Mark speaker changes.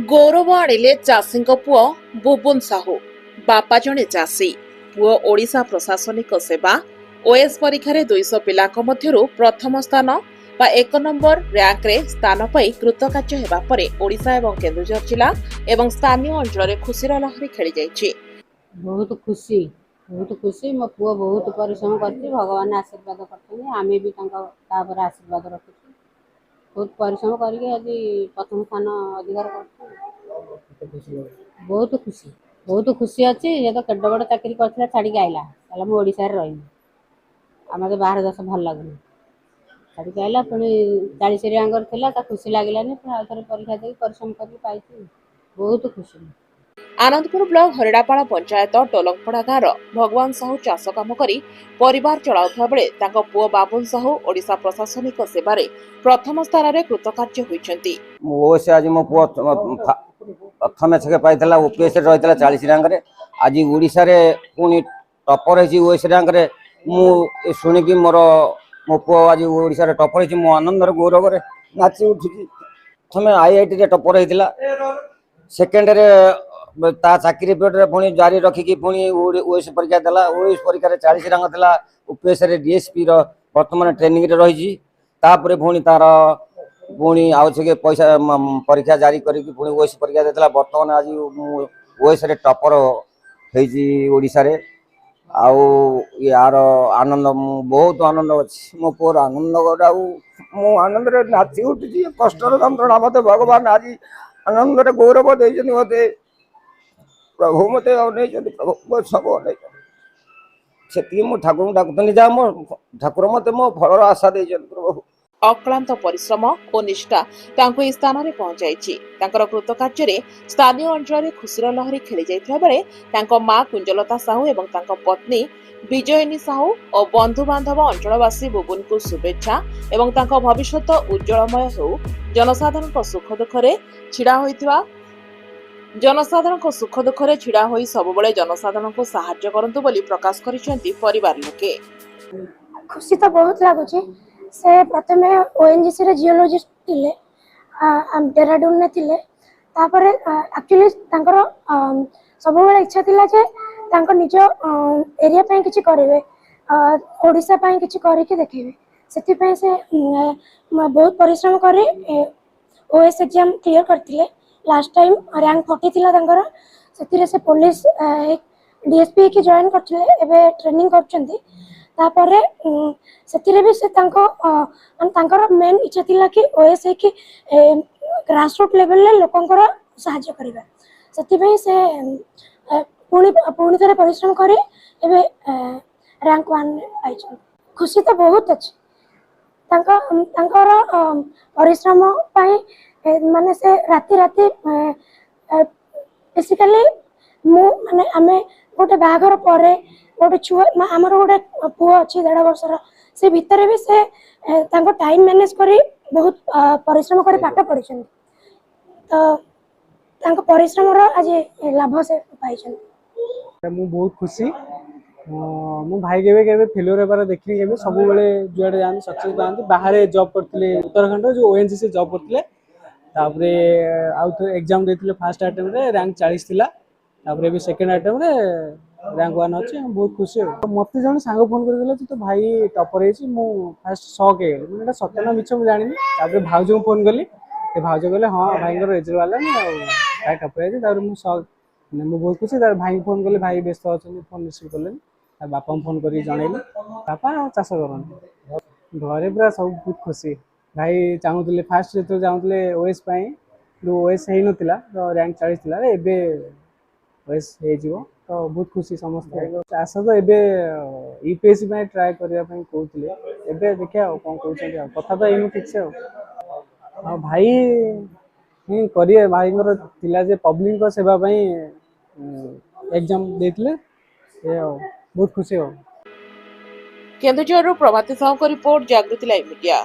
Speaker 1: गौरव आणिले चाषी पुओ बुबुन साहू बापा जणे चाषी पुओ ओडिशा प्रशासनिक सेवा ओएस परीक्षा 200 पिलाक मध्यरु प्रथम स्थान बा 1 नंबर रैंक रे स्थान पाई कृतकार्य हेबा परे ओडिशा एवं केन्दुझर जिला एवं स्थानीय अंचल खुशीर लहरी खेली जाइछि।
Speaker 2: बहुत खुशी मो पुओ बहुत परिश्रम करछि भगवान आशीर्वाद करछन आमे भी तापर आशीर्वाद रखछु बहुत परिश्रम करके आज प्रथम स्थान अधिकार कर बहुत खुशी अच्छी ये तो केड बड़ चाकरी कर छाड़ी आइला कहला मु ओडिसा रे रही आम तो बाहर देश भल लगुनि छाड़ी आइला पुणी 40 रैंक थिला ता खुशी लागलानी आ थरे परीक्षा दे परिश्रम करके पाइछि बहुत खुशी।
Speaker 1: आनंदपुर ब्लॉक हरिडापाड़ा पंचायत टोलंगपड़ा गाँव भगवान साहू चाष काम करी परिवार चलाउथबा बेले तांको पुओ बाबुन साहू ओडिशा प्रशासनिक सेवारे प्रथम स्थान रे कृतकार्य होइछन्ती।
Speaker 3: ओसे आज मो पुओ प्रथम छके पाइतला ओपीएस रे रहितला 40 रैंक रे आज ओडिसा रे पुनी टॉपर हेची ओएस रैंक रे मु सुनि कि मोर मो पुओ आज ओडिसा रे टॉपर हेची मो आनंद रे गौरव रे नाची उठिची प्रथमे आईआईटी रे टॉपर हेतिला सेकेंड रे ता चाकरी पेट रे पुणी जारी रखी कि पुणी ओएस परीक्षा देला ओएस परीक्षा रे 40 रैंक देला ओपीएस रे डीएसपी रो वर्तमान ट्रेनिंग रे रहिची तापरे पुणी तार पुणी आउछके पैसा परीक्षा जारी करी पुणी ओएस परीक्षा देतला वर्तमान आज ओएस रे टॉपर हेजी ओडिसा रे आउ यार आनंद बहुत आनंद अछि मो पोर आनंद गराउ मो आनंद रे नाची उठिची कष्ट रे यंत्रणा मते भगवान आज आनंद रे गौरव देजनी मते प्रभु मते नै जति प्रभु सब नै सेती मो ठाकुर डाकुतनी जा मो ठाकुर मते मो फलर आशा देजन प्रभु।
Speaker 1: अक्लांत परिश्रम और निष्ठा तांको इस स्थान रे पहुंचाइछि। तांकर कृतकार्य रे स्थानीय अंचल रे खुशीर लहरी खेली जाइथिबा बेले तांको मां कुंजलता साहू एवं तांको पत्नी विजयिनी साहू और बंधु बांधव अंचलवासी बुबुन को शुभेच्छा एवं तांको भविष्यत उज्जवलमय हो जनसाधारण सुख दुखरे छिड़ा होइथिबा जनसाधारण सुख दुखरे छिड़ा होई सबबेले जनसाधारण को सहायता करंतु बोली प्रकाश करिसेंती परिवार लोके।
Speaker 4: खुशी तो बहुत लागुची से प्रथमे ओएनजीसी रे जियोलॉजिस्ट थिले डेराडून ने थिले तापर एक्चुअली तांकर सब बेले इच्छा थिला जे तांको निज एरिया पय किछि करिवे ओडिसा पय किछि करिके देखिवे सेति पय से बहुत परिश्रम करे ओएस एग्जाम क्लियर करथिले लास्ट टाइम रैंक 40 थिला तांकर सेति से पुलिस डीएसपी की जॉइन करथिले एबे ट्रेनिंग करचंती तापरे सेतिरे भी से तांकर मेन इच्छा थिला कि ओएस कि ग्रास रूट लेवल ले लोकंकर सहायता करिबा सेति पय से पुणी थरे परिश्रम करे एबे रैंक 1 पाइछन खुशी तो बहुत अछि तांकर परिश्रम पय माने से राती राती बेसिकली मु माने आमे गोटे बागर परे गोटे छुआ आमर गोटे पुओ अच्छी 1.5 वर्षर से भितर भी से टाइम मैनेज करी बहुत परिश्रम कर पाठ पढ़ी तो परिश्रम आज लाभ से पाई।
Speaker 5: मु बहुत खुशी मु भाई के फेल्योर होबार देखी के सब बेले जुआड़े जाते सक्सेस पाते बाहर जॉब करते उत्तराखंड जो ओएनजीसी जॉब करते तापरे आउ एग्जाम देते फास्ट अटेम्प्ट रे रैंक 40 थिला तापरे भी सेकंड अटेम्प्ट रे रैंक 1 अच्छे बहुत खुशी हो मत जन सांग फोन कर तो भाई टॉपर है मु फास्ट शॉक है मैंने सत्य मिछ मुझे जानी भाउज को फोन कली भाउज कहले हाँ भाई रिजल्ट वाला भाई टॉपर है मुझे शॉक मुझे बहुत खुशी भाई फोन कले भाई व्यस्त अच्छा फोन रिसीव कले बापा फोन कर जनइले बापा चाष कर घरे पूरा सब बहुत खुशी भाई चाहूले फास्ट जो चाहूले ओएस ओएस हो नाला तो रैंक 40 थिला एबे ओएस हो तो बहुत खुशी समस्त आशा तो एबे यूपीएससी में ट्राए करने कहते एबे देखिए कौन कहते कथा तो यही ठीक से भाई ही करिए भाई थिला जे पब्लिक सेवा एग्जाम देथिले बहुत खुशी हो।
Speaker 1: केन्दुझर प्रभाती साहू को रिपोर्ट जागृति लाइव मीडिया।